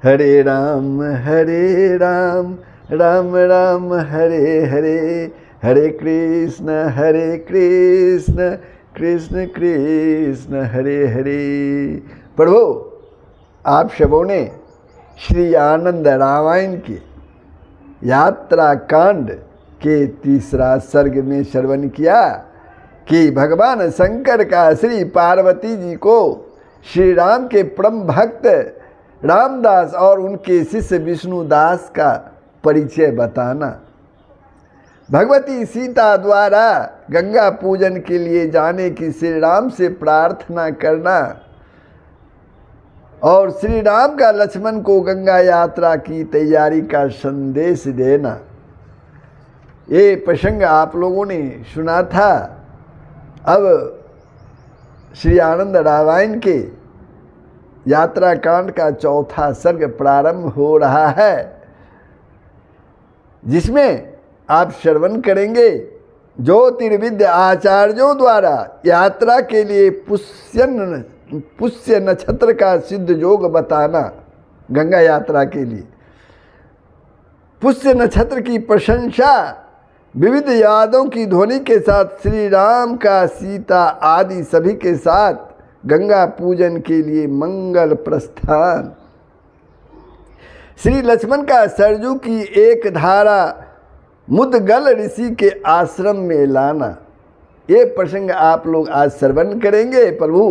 हरे राम राम राम हरे हरे, हरे कृष्ण कृष्ण कृष्ण हरे हरे। प्रभु, आप सबों ने श्री आनंद रामायण के यात्रा कांड के तीसरा सर्ग में श्रवण किया कि भगवान शंकर का श्री पार्वती जी को श्री राम के परम भक्त रामदास और उनके शिष्य विष्णुदास का परिचय बताना, भगवती सीता द्वारा गंगा पूजन के लिए जाने की श्री राम से प्रार्थना करना और श्री राम का लक्ष्मण को गंगा यात्रा की तैयारी का संदेश देना, ये प्रसंग आप लोगों ने सुना था। अब श्री आनंद रामायण के यात्रा कांड का चौथा सर्ग प्रारंभ हो रहा है, जिसमें आप श्रवण करेंगे ज्योतिर्विद्य आचार्यों द्वारा यात्रा के लिए पुष्य नक्षत्र का सिद्ध योग बताना। गंगा यात्रा के लिए पुष्य नक्षत्र की प्रशंसा विविध यादों की ध्वनि के साथ श्री राम का सीता आदि सभी के साथ गंगा पूजन के लिए मंगल प्रस्थान, श्री लक्ष्मण का सरजू की एक धारा मुदगल ऋषि के आश्रम में लाना, ये प्रसंग आप लोग आज श्रवण करेंगे प्रभु।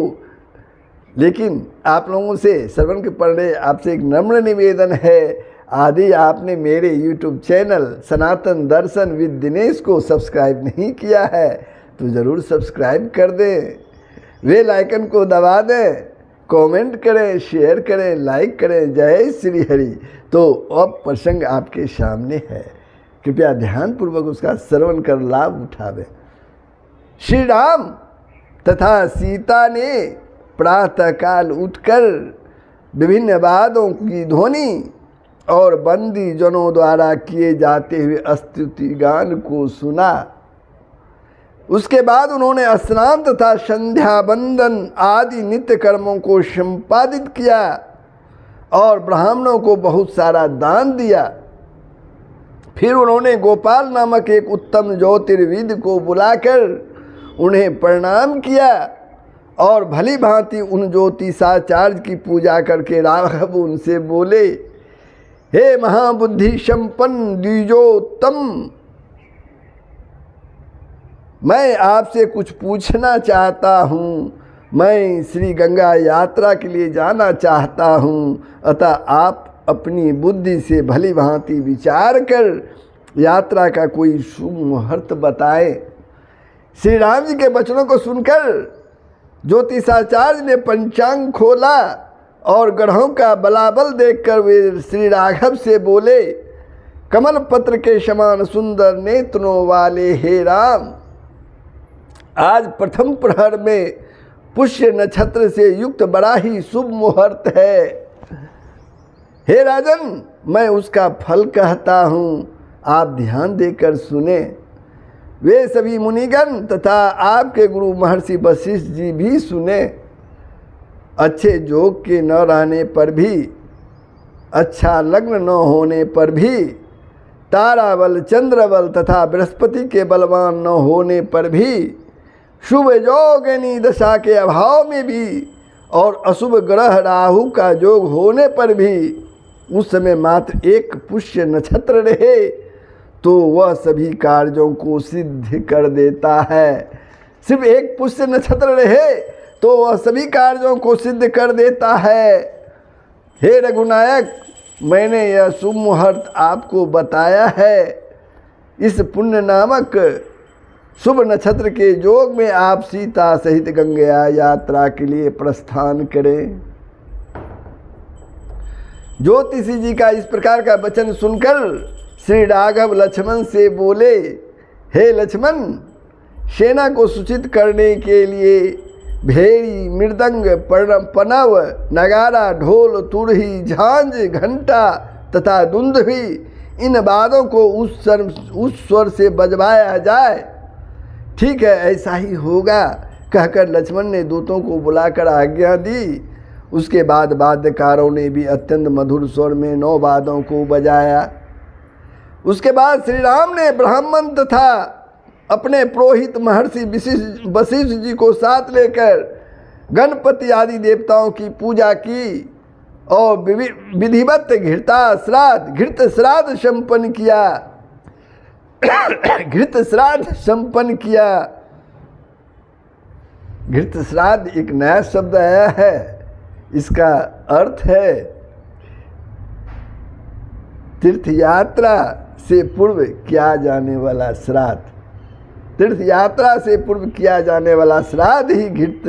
लेकिन आप लोगों से श्रवण के पहले आपसे एक नम्र निवेदन है, आदि आपने मेरे YouTube channel Sanatan Darshan with Dinesh को सब्सक्राइब नहीं किया है तो ज़रूर सब्सक्राइब कर दें, बेल आइकन को दबा दें, कमेंट करें, शेयर करें, लाइक करें। जय श्री हरि। तो अब प्रसंग आपके सामने है, कृपया ध्यानपूर्वक उसका श्रवण कर लाभ उठावें। श्री राम तथा सीता ने प्रातःकाल उठकर विभिन्न वाद्यों की ध्वनि और बंदी जनों द्वारा किए जाते हुए स्तुति गान को सुना। उसके बाद उन्होंने स्नान तथा संध्या बंदन आदि नित्य कर्मों को संपादित किया और ब्राह्मणों को बहुत सारा दान दिया। फिर उन्होंने गोपाल नामक एक उत्तम ज्योतिर्विद को बुलाकर उन्हें प्रणाम किया और भली भांति उन ज्योतिषाचार्य की पूजा करके राघव उनसे बोले, हे महाबुद्धि संपन्न द्विजोत्तम, मैं आपसे कुछ पूछना चाहता हूँ। मैं श्री गंगा यात्रा के लिए जाना चाहता हूँ, अतः आप अपनी बुद्धि से भली भांति विचार कर यात्रा का कोई शुभ मुहूर्त बताएं। श्री राम जी के वचनों को सुनकर ज्योतिषाचार्य ने पंचांग खोला और ग्रहों का बलाबल देखकर वे श्री राघव से बोले, कमल पत्र के समान सुंदर नेत्रों वाले हे राम, आज प्रथम प्रहर में पुष्य नक्षत्र से युक्त बड़ा ही शुभ मुहूर्त है। हे राजन, मैं उसका फल कहता हूँ, आप ध्यान देकर सुने। वे सभी मुनिगण तथा आपके गुरु महर्षि वशिष्ठ जी भी सुने। अच्छे योग के न रहने पर भी, अच्छा लग्न न होने पर भी, ताराबल चंद्रबल तथा बृहस्पति के बलवान न होने पर भी, शुभ योगिनी दशा के अभाव में भी और अशुभ ग्रह राहु का योग होने पर भी उस समय मात्र एक पुष्य नक्षत्र रहे तो वह सभी कार्यों को सिद्ध कर देता है। सिर्फ एक पुष्य नक्षत्र रहे तो वह सभी कार्यों को सिद्ध कर देता है। हे रघुनायक, मैंने यह शुभ मुहूर्त आपको बताया है। इस पुण्य नामक शुभ नक्षत्र के योग में आप सीता सहित गंगा यात्रा के लिए प्रस्थान करें। ज्योतिषी जी का इस प्रकार का वचन सुनकर श्री राघव लक्ष्मण से बोले, हे लक्ष्मण, सेना को सूचित करने के लिए भेरी, मृदंग, पनव, नगारा, ढोल, तुरही, झांझ, घंटा तथा दुंदुभी, इन वाद्यों को उस स्वर से बजवाया जाए। ठीक है, ऐसा ही होगा, कहकर लक्ष्मण ने दूतों को बुलाकर आज्ञा दी उसके बाद वाद्यकारों ने भी अत्यंत मधुर स्वर में 9 वाद्यों को बजाया। उसके बाद श्री राम ने ब्राह्मण तथा अपने पुरोहित महर्षि वशिष्ठ जी को साथ लेकर गणपति आदि देवताओं की पूजा की और विधिवत घृत श्राद्ध संपन्न किया। घृत श्राद्ध संपन्न किया। घृत श्राद्ध एक नया शब्द आया है, इसका अर्थ है तीर्थ यात्रा से पूर्व किया जाने वाला श्राद्ध। तीर्थ यात्रा से पूर्व किया जाने वाला श्राद्ध ही घृत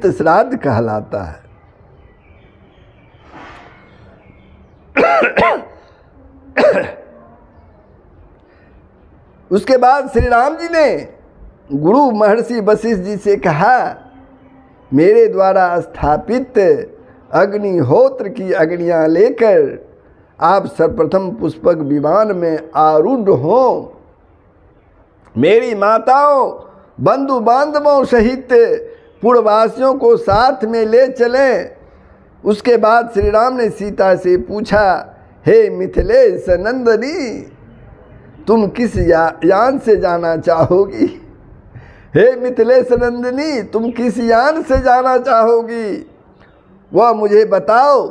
श्राद्ध कहलाता है। उसके बाद श्री राम जी ने गुरु महर्षि वशिष्ठ जी से कहा, मेरे द्वारा स्थापित अग्निहोत्र की अग्नियां लेकर आप सर्वप्रथम पुष्पक विमान में आरूढ़ हो, मेरी माताओं बंधु बांधवों सहित पूर्ववासियों को साथ में ले चलें। उसके बाद श्री राम ने सीता से पूछा, हे मिथिलेश नंदनी, तुम किस यान से जाना चाहोगी? हे मिथिलेश नंदिनी, तुम किस यान से जाना चाहोगी? वह मुझे बताओ,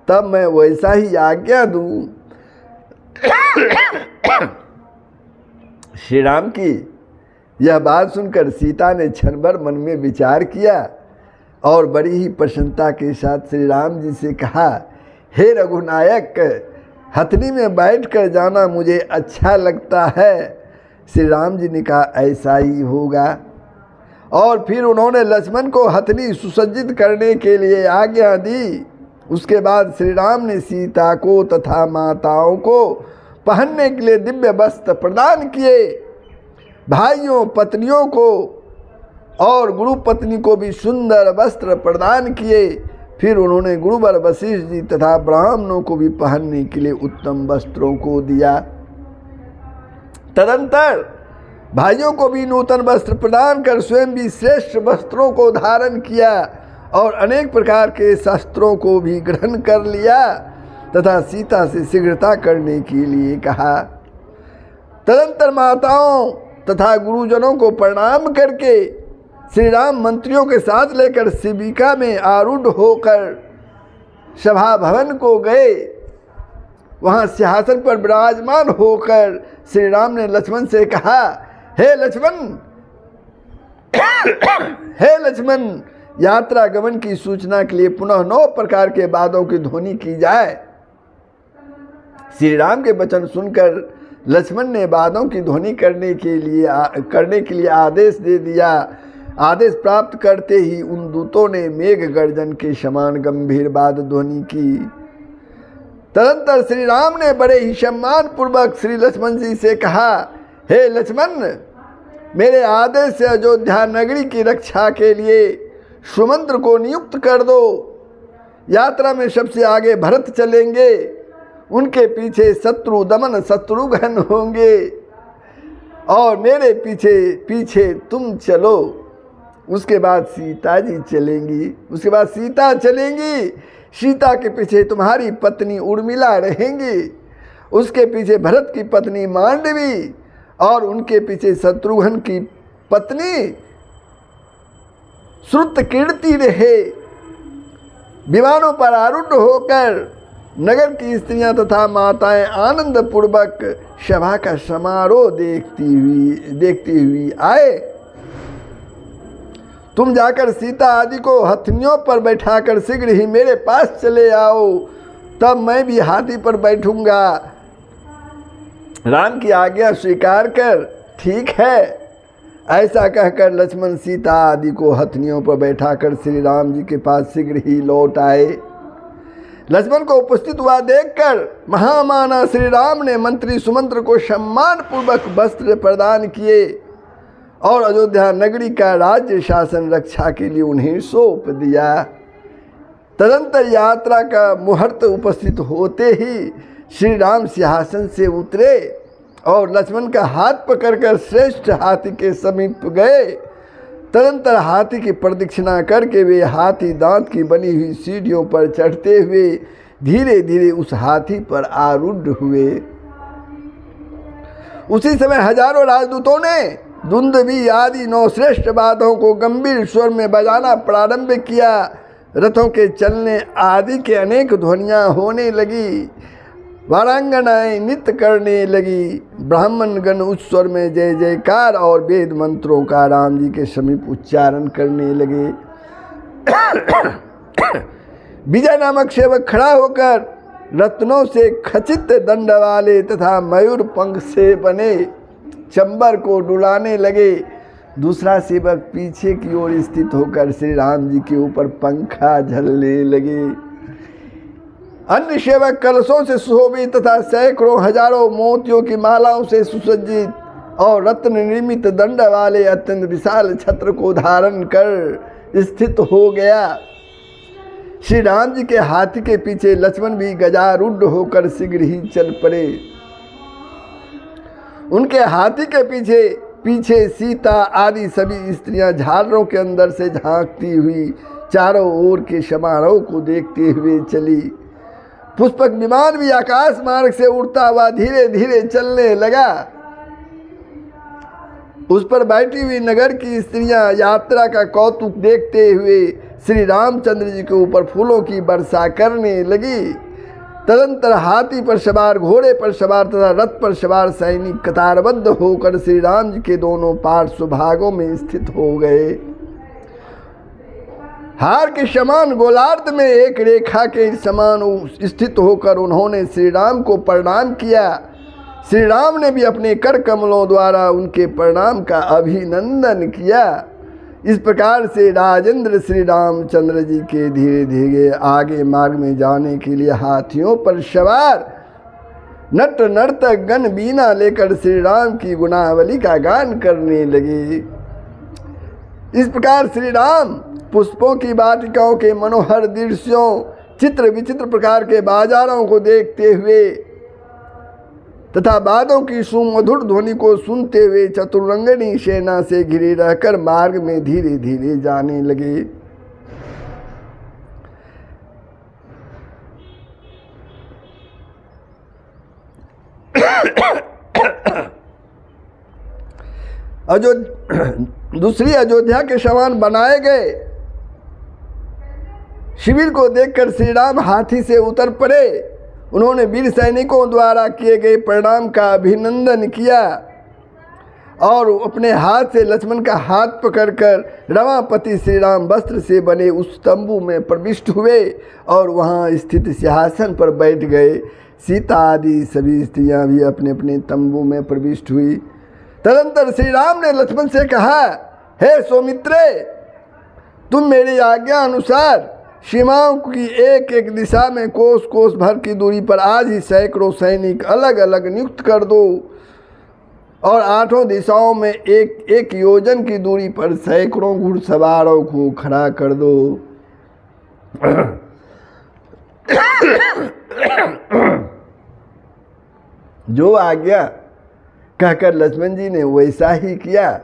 तब मैं वैसा ही आज्ञा दूं। श्री राम की यह बात सुनकर सीता ने क्षण भर मन में विचार किया और बड़ी ही प्रसन्नता के साथ श्री राम जी से कहा, हे रघुनायक, हथनी में बैठकर जाना मुझे अच्छा लगता है। श्री राम जी ने कहा, ऐसा ही होगा। और फिर उन्होंने लक्ष्मण को हथनी सुसज्जित करने के लिए आज्ञा दी। उसके बाद श्री राम ने सीता को तथा माताओं को पहनने के लिए दिव्य वस्त्र प्रदान किए। भाइयों पत्नियों को और गुरु पत्नी को भी सुंदर वस्त्र प्रदान किए। फिर उन्होंने गुरुवर वशिष्ठ जी तथा ब्राह्मणों को भी पहनने के लिए उत्तम वस्त्रों को दिया। तदंतर भाइयों को भी नूतन वस्त्र प्रदान कर स्वयं भी श्रेष्ठ वस्त्रों को धारण किया और अनेक प्रकार के शस्त्रों को भी ग्रहण कर लिया तथा सीता से शीघ्रता करने के लिए कहा। तदंतर माताओं तथा गुरुजनों को प्रणाम करके श्री राम मंत्रियों के साथ लेकर शिविका में आरूढ़ होकर सभा भवन को गए। वहाँ सिंहासन पर विराजमान होकर श्री राम ने लक्ष्मण से कहा, हे लक्ष्मण, हे लक्ष्मण, यात्रा गमन की सूचना के लिए पुनः 9 प्रकार के वाद्यों की ध्वनि की जाए। श्री राम के वचन सुनकर लक्ष्मण ने वाद्यों की ध्वनि करने के लिए आदेश दे दिया। आदेश प्राप्त करते ही उन दूतों ने मेघ गर्जन के समान गंभीर वाद्य ध्वनि की। तदंतर श्री राम ने बड़े ही सम्मान पूर्वक श्री लक्ष्मण जी से कहा, हे लक्ष्मण, मेरे आदेश से अयोध्या नगरी की रक्षा के लिए सुमंत्र को नियुक्त कर दो। यात्रा में सबसे आगे भरत चलेंगे, उनके पीछे शत्रु दमन शत्रुघ्न होंगे और मेरे पीछे पीछे तुम चलो। उसके बाद सीता जी चलेंगी। उसके बाद सीता चलेंगी, सीता के पीछे तुम्हारी पत्नी उर्मिला रहेंगी। उसके पीछे भरत की पत्नी मांडवी और उनके पीछे शत्रुघ्न की पत्नी श्रुतकीर्ति रहे। विमानों पर आरूढ़ होकर नगर की स्त्रियां तथा माताएं आनंद पूर्वक सभा का समारोह देखती हुई आए। तुम जाकर सीता आदि को हथनियों पर बैठाकर शीघ्र ही मेरे पास चले आओ, तब मैं भी हाथी पर बैठूंगा। राम की आज्ञा स्वीकार कर, ठीक है, ऐसा कहकर लक्ष्मण सीता आदि को हथनियों पर बैठाकर श्री राम जी के पास शीघ्र ही लौट आए। लक्ष्मण को उपस्थित हुआ देखकर महामाना श्री राम ने मंत्री सुमंत्र को सम्मान पूर्वक वस्त्र प्रदान किए और अयोध्या नगरी का राज्य शासन रक्षा के लिए उन्हें सौंप दिया। तदंतर यात्रा का मुहूर्त उपस्थित होते ही श्री राम सिंहासन से उतरे और लक्ष्मण का हाथ पकड़कर श्रेष्ठ हाथी के समीप गए तदंतर हाथी की प्रदक्षिणा करके वे हाथी दांत की बनी हुई सीढ़ियों पर चढ़ते हुए धीरे धीरे उस हाथी पर आरूढ़ हुए। उसी समय हजारों राजदूतों ने दुंदुभी आदि 9 श्रेष्ठ वाद्यों को गंभीर स्वर में बजाना प्रारंभ किया। रथों के चलने आदि के अनेक ध्वनियाँ होने लगी। वारांगनाएं नृत्य करने लगी। ब्राह्मण गण उच्च स्वर में जय जयकार और वेद मंत्रों का राम जी के समीप उच्चारण करने लगे। विजय नामक सेवक खड़ा होकर रत्नों से खचित दंड वाले तथा मयूर पंख से बने चंबर को डुलाने लगे। दूसरा सेवक पीछे की ओर स्थित होकर श्री राम जी के ऊपर पंखा झलने लगे। अन्य सेवक कलशों से सुशोभित तथा सैकड़ों हजारों मोतियों की मालाओं से सुसज्जित और रत्न निर्मित दंड वाले अत्यंत विशाल छत्र को धारण कर स्थित हो गया। श्री राम जी के हाथी के पीछे लक्ष्मण भी गजारूढ़ होकर शीघ्र ही चल पड़े। उनके हाथी के पीछे सीता आदि सभी स्त्रियां झालरों के अंदर से झांकती हुई चारों ओर के समारोह को देखते हुए चली। पुष्पक विमान भी आकाश मार्ग से उड़ता हुआ धीरे धीरे चलने लगा। उस पर बैठी हुई नगर की स्त्रियां यात्रा का कौतुक देखते हुए श्री रामचंद्र जी के ऊपर फूलों की वर्षा करने लगी। तदंतर हाथी पर सवार, घोड़े पर सवार तथा रथ पर सवार सैनिक कतारबद्ध होकर श्री राम जी के दोनों पार्श्व भागों में स्थित हो गए। हार के समान गोलार्ध में एक रेखा के समान स्थित होकर उन्होंने श्री राम को प्रणाम किया। श्री राम ने भी अपने कर कमलों द्वारा उनके प्रणाम का अभिनंदन किया। इस प्रकार से राजेंद्र श्री रामचंद्र जी के धीरे धीरे आगे मार्ग में जाने के लिए हाथियों पर सवार नट नर्तक गण बीना लेकर श्री राम की गुणावली का गान करने लगे। इस प्रकार श्री राम पुष्पों की वाटिकाओं के मनोहर दृश्यों, चित्र विचित्र प्रकार के बाजारों को देखते हुए तथा बादों की सुमधुर ध्वनि को सुनते हुए चतुरंगनी सेना से घिरे रहकर मार्ग में धीरे धीरे जाने लगे। दूसरी अयोध्या के समान बनाए गए शिविर को देखकर श्री राम हाथी से उतर पड़े। उन्होंने वीर सैनिकों द्वारा किए गए प्रणाम का अभिनंदन किया और अपने हाथ से लक्ष्मण का हाथ पकड़कर रमापति श्री राम वस्त्र से बने उस तंबू में प्रविष्ट हुए और वहां स्थित सिंहासन पर बैठ गए। सीता आदि सभी स्त्रियां भी अपने अपने तंबू में प्रविष्ट हुई। तदंतर श्री राम ने लक्ष्मण से कहा, हे सौमित्रे, तुम मेरी आज्ञा अनुसार सीमाओं की एक एक दिशा में कोस कोस भर की दूरी पर आज ही सैकड़ों सैनिक अलग अलग नियुक्त कर दो और 8 दिशाओं में एक एक योजन की दूरी पर सैकड़ों घुड़सवारों को खड़ा कर दो। जो आज्ञा कहकर लक्ष्मण जी ने वैसा ही किया।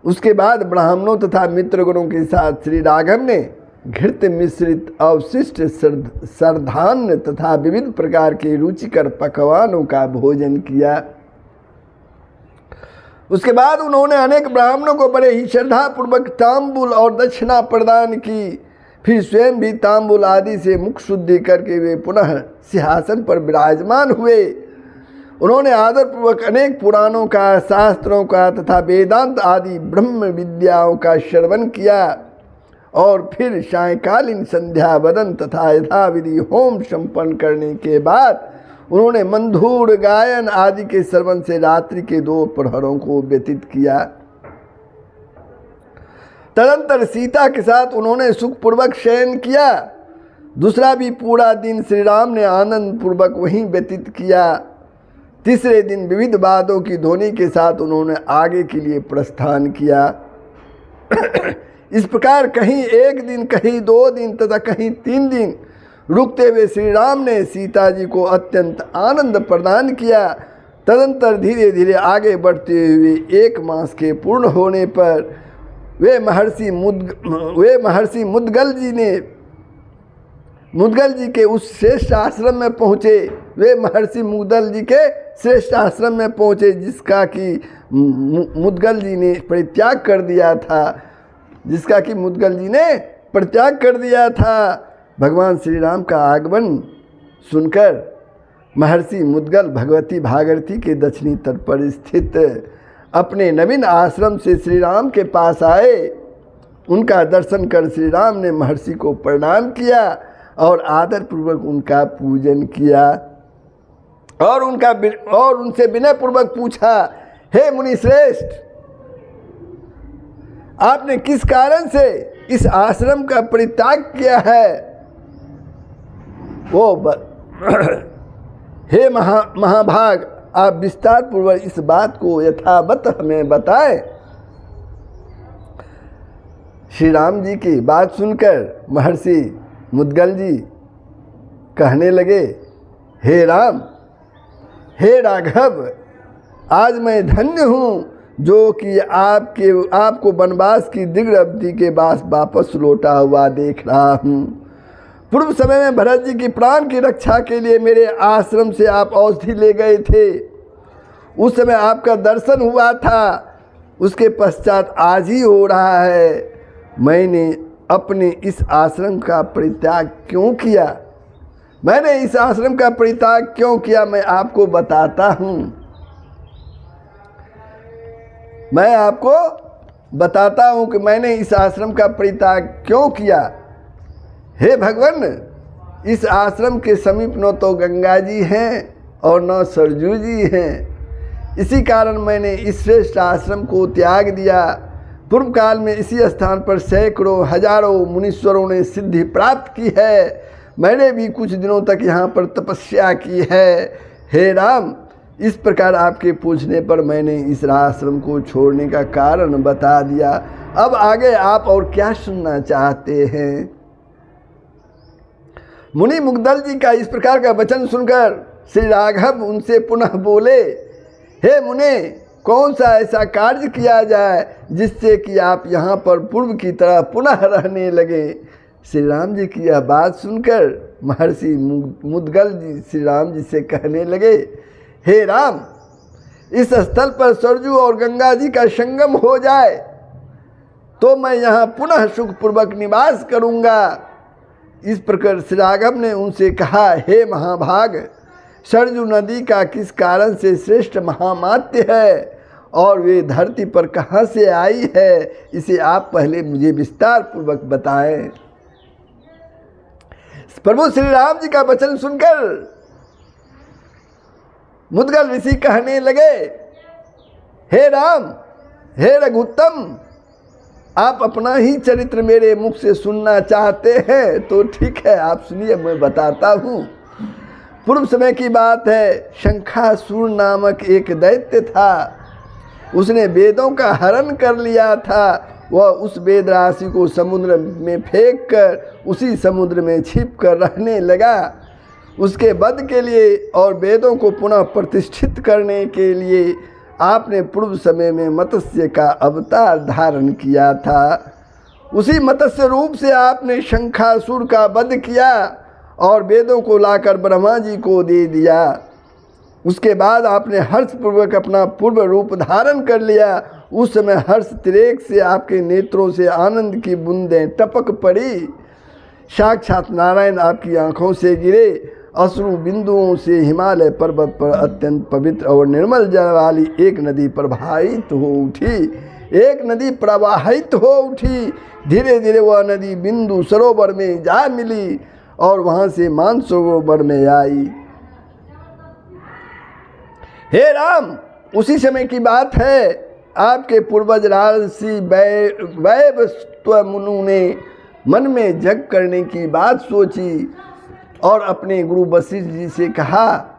उसके बाद ब्राह्मणों तथा मित्रगणों के साथ श्री राघव ने घृत मिश्रित अवशिष्ट सरधान्य तथा विविध प्रकार के रुचिकर पकवानों का भोजन किया। उसके बाद उन्होंने अनेक ब्राह्मणों को बड़े ही श्रद्धा पूर्वक तांबुल और दक्षिणा प्रदान की। फिर स्वयं भी तांबुल आदि से मुख शुद्धि करके वे पुनः सिंहासन पर विराजमान हुए। उन्होंने आदरपूर्वक अनेक पुराणों का, शास्त्रों का तथा वेदांत आदि ब्रह्म विद्याओं का श्रवण किया और फिर सायंकालीन संध्या वदन तथा यथाविधि होम संपन्न करने के बाद उन्होंने मंधुर गायन आदि के श्रवण से रात्रि के 2 प्रहरों को व्यतीत किया। तदंतर सीता के साथ उन्होंने सुखपूर्वक शयन किया। दूसरा भी पूरा दिन श्री राम ने आनंद पूर्वक वहीं व्यतीत किया। तीसरे दिन विविध वाद्यों की ध्वनि के साथ उन्होंने आगे के लिए प्रस्थान किया। इस प्रकार कहीं 1 दिन, कहीं 2 दिन तथा कहीं 3 दिन रुकते हुए श्री राम ने सीता जी को अत्यंत आनंद प्रदान किया। तदंतर धीरे धीरे आगे बढ़ते हुए 1 मास के पूर्ण होने पर वे महर्षि मुद्गल जी के उस श्रेष्ठ आश्रम में पहुँचे। वे महर्षि मुद्गल जी के श्रेष्ठ आश्रम में पहुँचे जिसका कि मुद्गल जी ने परित्याग कर दिया था। भगवान श्री राम का आगमन सुनकर महर्षि मुद्गल भगवती भागीरथी के दक्षिणी तट पर स्थित अपने नवीन आश्रम से श्री राम के पास आए। उनका दर्शन कर श्री राम ने महर्षि को प्रणाम किया और आदरपूर्वक उनका पूजन किया और उनसे विनयपूर्वक पूछा, हे मुनि श्रेष्ठ, आपने किस कारण से इस आश्रम का परित्याग किया है? हे महाभाग, आप विस्तार पूर्वक इस बात को यथावत हमें बताएं। श्री राम जी की बात सुनकर महर्षि मुद्गल जी कहने लगे, हे राम, हे राघव, आज मैं धन्य हूँ जो कि आपको वनवास की दीर्घ अवधि के बाद वापस लौटा हुआ देख रहा हूँ। पूर्व समय में भरत जी की प्राण की रक्षा के लिए मेरे आश्रम से आप औषधि ले गए थे। उस समय आपका दर्शन हुआ था, उसके पश्चात आज ही हो रहा है। मैंने अपने इस आश्रम का परित्याग क्यों किया? मैं आपको बताता हूँ। मैं आपको बताता हूँ कि मैंने इस आश्रम का परित्याग क्यों किया। हे भगवान, इस आश्रम के समीप न तो गंगा जी हैं और न सरजू जी हैं। इसी कारण मैंने इस श्रेष्ठ आश्रम को त्याग दिया। पूर्व काल में इसी स्थान पर सैकड़ों हजारों मुनीश्वरों ने सिद्धि प्राप्त की है। मैंने भी कुछ दिनों तक यहाँ पर तपस्या की है। हे राम, इस प्रकार आपके पूछने पर मैंने इस आश्रम को छोड़ने का कारण बता दिया। अब आगे आप और क्या सुनना चाहते हैं? मुनि मुद्गल जी का इस प्रकार का वचन सुनकर श्री राघव उनसे पुनः बोले, हे मुने, कौन सा ऐसा कार्य किया जाए जिससे कि आप यहाँ पर पूर्व की तरह पुनः रहने लगे? श्री राम जी की यह बात सुनकर महर्षि मुद्गल जी श्री राम जी से कहने लगे, हे राम, इस स्थल पर सरजू और गंगा जी का संगम हो जाए तो मैं यहाँ पुनः सुखपूर्वक निवास करूँगा। इस प्रकार श्री राघव ने उनसे कहा, हे महाभाग, सरजू नदी का किस कारण से श्रेष्ठ महामात्य है और वे धरती पर कहाँ से आई है, इसे आप पहले मुझे विस्तार पूर्वक बताएं। प्रभु श्री राम जी का वचन सुनकर मुद्गल ऋषि कहने लगे, हे राम, हे रघुत्तम, आप अपना ही चरित्र मेरे मुख से सुनना चाहते हैं तो ठीक है, आप सुनिए, मैं बताता हूँ। पूर्व समय की बात है। शंखासुर नामक एक दैत्य था। उसने वेदों का हरण कर लिया था। वह उस वेद राशि को समुद्र में फेंक कर उसी समुद्र में छिप कर रहने लगा। उसके वध के लिए और वेदों को पुनः प्रतिष्ठित करने के लिए आपने पूर्व समय में मत्स्य का अवतार धारण किया था। उसी मत्स्य रूप से आपने शंखासुर का वध किया और वेदों को लाकर ब्रह्मा जी को दे दिया। उसके बाद आपने हर्षपूर्वक अपना पूर्व रूप धारण कर लिया। उस समय हर्ष तिरेक से आपके नेत्रों से आनंद की बूंदें टपक पड़ी। साक्षात नारायण आपकी आंखों से गिरे। अश्रु बिंदुओं से हिमालय पर्वत पर अत्यंत पवित्र और निर्मल जल वाली एक नदी प्रवाहित हो उठी। धीरे धीरे वह नदी बिंदु सरोवर में जा मिली और वहां से मानसरोवर में आई। हे राम, उसी समय की बात है। आपके पूर्वज राजसी वैवस्वत ने मन में जग करने की बात सोची और अपने गुरु वशिष्ठ जी से कहा,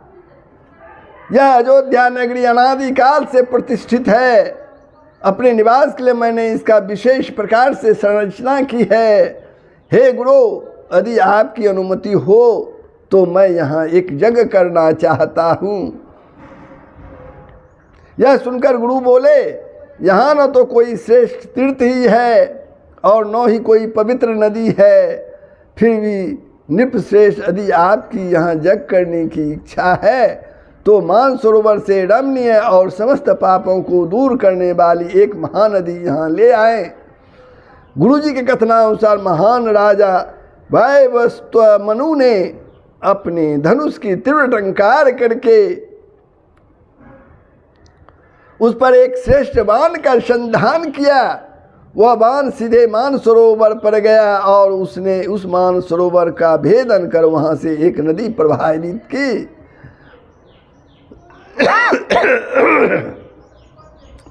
यह अयोध्या नगरी अनादिकाल से प्रतिष्ठित है। अपने निवास के लिए मैंने इसका विशेष प्रकार से संरचना की है। हे गुरु, यदि आपकी अनुमति हो तो मैं यहाँ एक यज्ञ करना चाहता हूँ। यह सुनकर गुरु बोले, यहाँ न तो कोई श्रेष्ठ तीर्थ ही है और न ही कोई पवित्र नदी है, फिर भी नृपश्रेष्ठ यदि आपकी यहाँ जग करने की इच्छा है तो मानसरोवर से रमणीय और समस्त पापों को दूर करने वाली एक महानदी यहाँ ले आए। गुरु जी के कथनानुसार महान राजा वैवस्वतमनु ने अपने धनुष की तीव्र टंकार करके उस पर एक श्रेष्ठ बाण का संधान किया। वह बाण सीधे मानसरोवर पर गया और उसने उस मानसरोवर का भेदन कर वहां से एक नदी प्रवाहित की।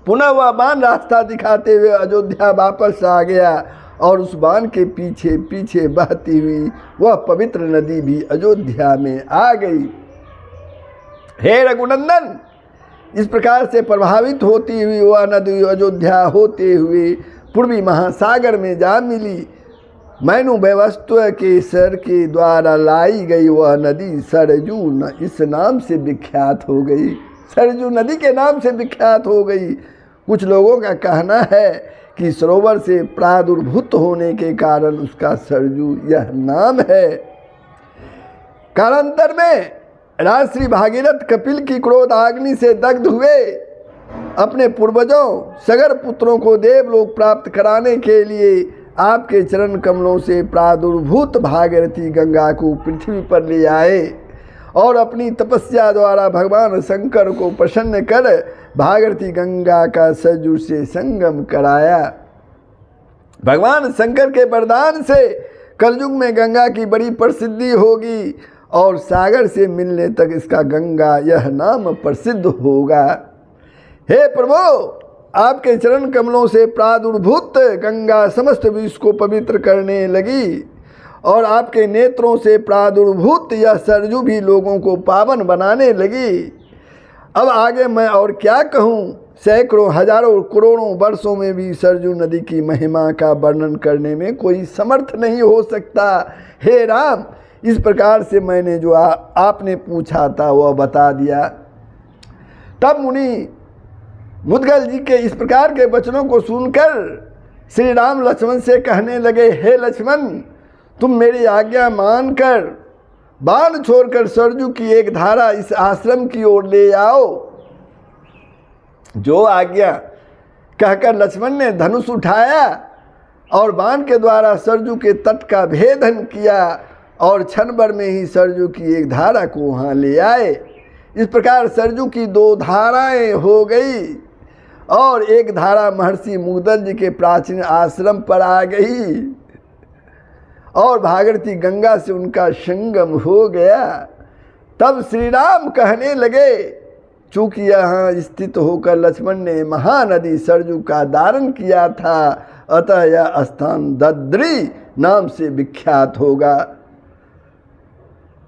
पुनः वह बाण रास्ता दिखाते हुए अयोध्या वापस आ गया और उस बाण के पीछे पीछे बहती हुई वह पवित्र नदी भी अयोध्या में आ गई। हे रघुनंदन, इस प्रकार से प्रभावित होती हुई वह नदी अयोध्या होते हुए पूर्वी महासागर में जा मिली। मैनु वैवस्व के सर के द्वारा लाई गई वह नदी सरजू इस नाम से विख्यात हो गई। सरजू नदी के नाम से विख्यात हो गई। कुछ लोगों का कहना है कि सरोवर से प्रादुर्भूत होने के कारण उसका सरजू यह नाम है। कालांतर में राजश्री भागीरथ कपिल की क्रोध आग्नि से दग्ध हुए। अपने पूर्वजों सगर पुत्रों को देवलोक प्राप्त कराने के लिए आपके चरण कमलों से प्रादुर्भूत भागीरथी गंगा को पृथ्वी पर ले आए और अपनी तपस्या द्वारा भगवान शंकर को प्रसन्न कर भागीरथी गंगा का सरजू से संगम कराया। भगवान शंकर के वरदान से कलयुग में गंगा की बड़ी प्रसिद्धि होगी और सागर से मिलने तक इसका गंगा यह नाम प्रसिद्ध होगा। हे प्रभु, आपके चरण कमलों से प्रादुर्भूत गंगा समस्त विश्व को पवित्र करने लगी और आपके नेत्रों से प्रादुर्भूत यह सरजू भी लोगों को पावन बनाने लगी। अब आगे मैं और क्या कहूँ, सैकड़ों हजारों करोड़ों वर्षों में भी सरजू नदी की महिमा का वर्णन करने में कोई समर्थ नहीं हो सकता। हे राम, इस प्रकार से मैंने जो आपने पूछा था वह बता दिया। तब मुनि मुद्गल जी के इस प्रकार के वचनों को सुनकर श्री राम लक्ष्मण से कहने लगे, हे लक्ष्मण, तुम मेरी आज्ञा मानकर बाण छोड़कर सरजू की एक धारा इस आश्रम की ओर ले आओ। जो आज्ञा कहकर लक्ष्मण ने धनुष उठाया और बाण के द्वारा सरजू के तट का भेदन किया और क्षण भर में ही सरजू की एक धारा को वहाँ ले आए। इस प्रकार सरजू की दो धाराएं हो गई और एक धारा महर्षि मुद्गल जी के प्राचीन आश्रम पर आ गई और भागीरथी गंगा से उनका संगम हो गया। तब श्री राम कहने लगे, चूँकि यहाँ स्थित होकर लक्ष्मण ने महानदी सरजू का धारण किया था, अतः यह स्थान दद्री नाम से विख्यात होगा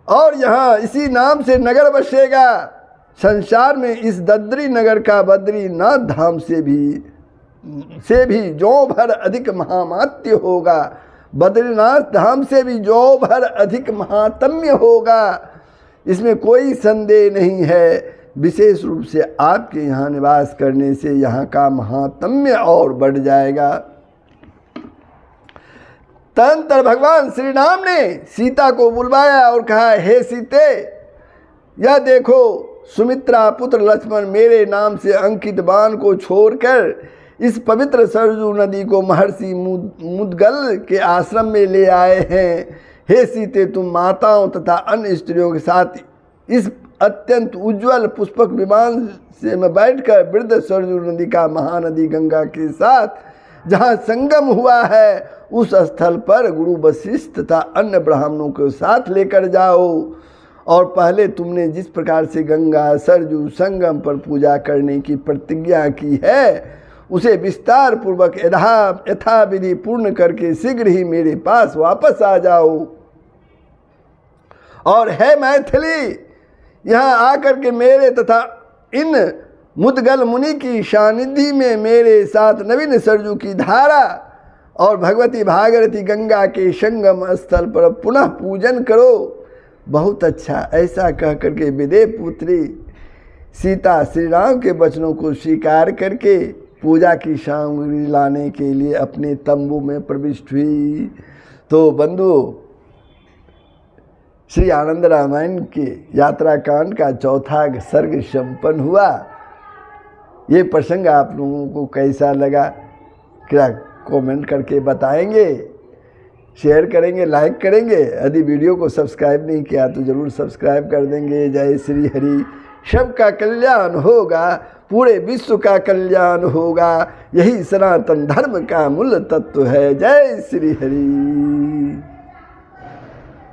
और यहाँ इसी नाम से नगर बसेगा। संसार में इस दद्री नगर का बद्रीनाथ धाम से भी जो भर अधिक महामात्य होगा, बद्रीनाथ धाम से भी जो भर अधिक महात्म्य होगा, इसमें कोई संदेह नहीं है। विशेष रूप से आपके यहाँ निवास करने से यहाँ का महात्म्य और बढ़ जाएगा। तदंतर भगवान श्री राम ने सीता को बुलवाया और कहा, हे सीते, यह देखो, सुमित्रा पुत्र लक्ष्मण मेरे नाम से अंकित बाण को छोड़कर इस पवित्र सरजू नदी को महर्षि मुद्गल के आश्रम में ले आए हैं। हे सीते, तुम माताओं तथा अन्य स्त्रियों के साथ इस अत्यंत उज्जवल पुष्पक विमान से में बैठकर वृद्ध सरजू नदी का महानदी गंगा के साथ जहाँ संगम हुआ है उस स्थल पर गुरु वशिष्ठ तथा अन्य ब्राह्मणों के साथ लेकर जाओ और पहले तुमने जिस प्रकार से गंगा सरजू संगम पर पूजा करने की प्रतिज्ञा की है उसे विस्तार पूर्वक यथाविधि पूर्ण करके शीघ्र ही मेरे पास वापस आ जाओ। और है मैथिली, यहाँ आकर के मेरे तथा इन मुद्गल मुनि की सानिधि में मेरे साथ नवीन सरजू की धारा और भगवती भागीरथी गंगा के संगम स्थल पर पुनः पूजन करो। बहुत अच्छा, ऐसा कह करके विदेह पुत्री सीता श्री राम के वचनों को स्वीकार करके पूजा की सामग्री लाने के लिए अपने तंबू में प्रविष्ट हुई। तो बंधु, श्री आनंद रामायण के यात्रा कांड का चौथा सर्ग संपन्न हुआ। ये प्रसंग आप लोगों को कैसा लगा क्या कमेंट करके बताएंगे, शेयर करेंगे, लाइक करेंगे। यदि वीडियो को सब्सक्राइब नहीं किया तो ज़रूर सब्सक्राइब कर देंगे। जय श्री हरि। सबका कल्याण होगा, पूरे विश्व का कल्याण होगा। यही सनातन धर्म का मूल तत्व है। जय श्री हरि।